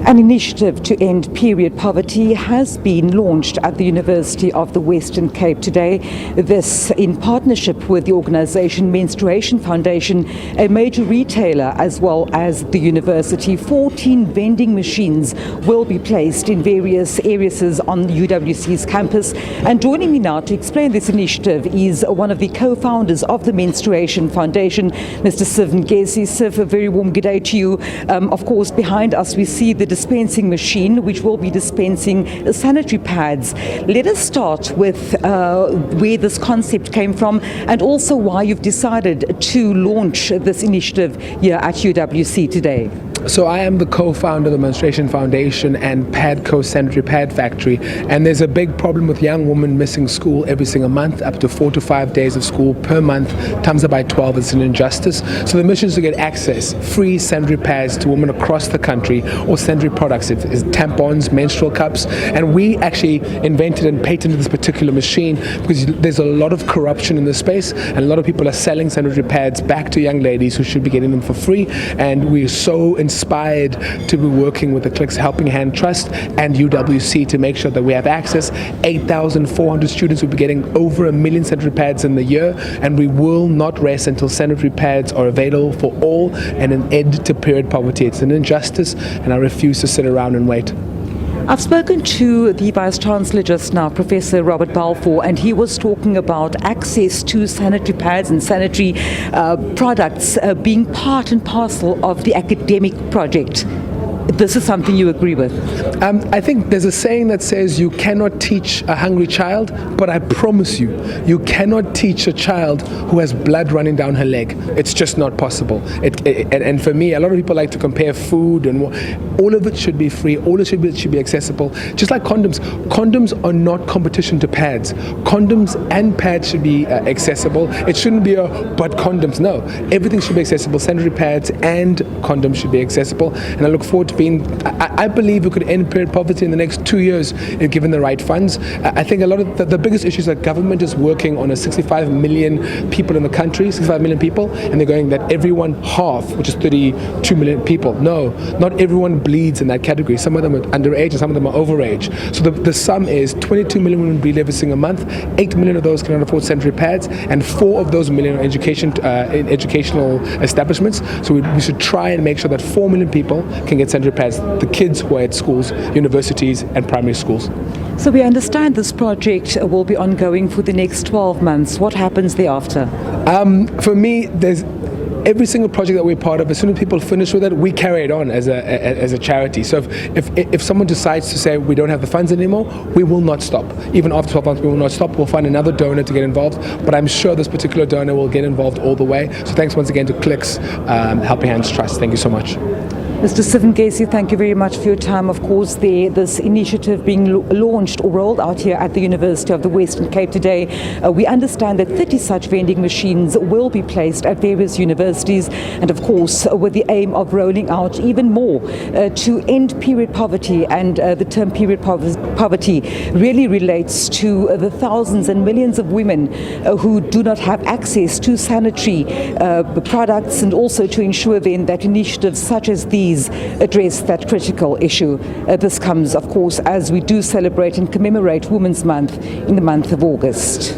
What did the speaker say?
An initiative to end period poverty has been launched at the University of the Western Cape today. This in partnership with the organisation MENstruation Foundation, a major retailer, as well as the university. 14 vending machines will be placed in various areas on UWC's campus. And joining me now to explain this initiative is one of the co-founders of the MENstruation Foundation, Mr. Siv Ngesi. Siv, a very warm good day to you. Of course, behind us we see the dispensing machine, which will be dispensing sanitary pads. Let us start with where this concept came from and also why you've decided to launch this initiative here at UWC today. So I am the co-founder of the MENstruation Foundation and Padco Sanitary Pad Factory, and there's a big problem with young women missing school every single month, up to 4 to 5 days of school per month, times it by 12. It's an injustice. So the mission is to get access, free sanitary pads to women across the country, or sanitary products, it's tampons, menstrual cups, and we actually invented and patented this particular machine because there's a lot of corruption in this space, and a lot of people are selling sanitary pads back to young ladies who should be getting them for free, and we're so inspired to be working with the Clicks Helping Hand Trust and UWC to make sure that we have access. 8,400 students will be getting over 1 million sanitary pads in the year, and we will not rest until sanitary pads are available for all and an end to period poverty. It's an injustice, and I refuse to sit around and wait. I've spoken to the Vice-Chancellor just now, Professor Robert Balfour, and he was talking about access to sanitary pads and sanitary products being part and parcel of the academic project. This is something you agree with? I think there's a saying that says you cannot teach a hungry child, but I promise you, you cannot teach a child who has blood running down her leg. It's just not possible. And for me, a lot of people like to compare food, and all of it should be free, all of it should be accessible. Just like condoms. Condoms are not competition to pads. Condoms and pads should be accessible. It shouldn't be but condoms. No, everything should be accessible. Sanitary pads and condoms should be accessible. And I look forward to I believe we could end period poverty in the next 2 years if given the right funds. I think a lot of the biggest issues that government is working on 65 million people in the country, 65 million people, and they're going that everyone half, which is 32 million people. No, not everyone bleeds in that category. Some of them are underage and some of them are overage. So the sum is 22 million women bleed every single month. 8 million of those cannot afford sanitary pads, and 4 of those million are in educational establishments. So we should try and make sure that 4 million people can get sanitary pads, the kids who are at schools, universities and primary schools. So we understand this project will be ongoing for the next 12 months. What happens thereafter? For me, there's every single project that we're part of, as soon as people finish with it, we carry it on as a charity. So if someone decides to say we don't have the funds anymore, we will not stop. Even after 12 months, we will not stop. We'll find another donor to get involved, but I'm sure this particular donor will get involved all the way. So thanks once again to Clicks Helping Hands Trust. Thank you so much. Mr. Siv Ngesi, thank you very much for your time. Of course, this initiative being launched or rolled out here at the University of the Western Cape today, we understand that 30 such vending machines will be placed at various universities, and of course with the aim of rolling out even more to end period poverty. And the term period poverty really relates to the thousands and millions of women who do not have access to sanitary products, and also to ensure then that initiatives such as these address that critical issue. This comes, of course, as we do celebrate and commemorate Women's Month in the month of August.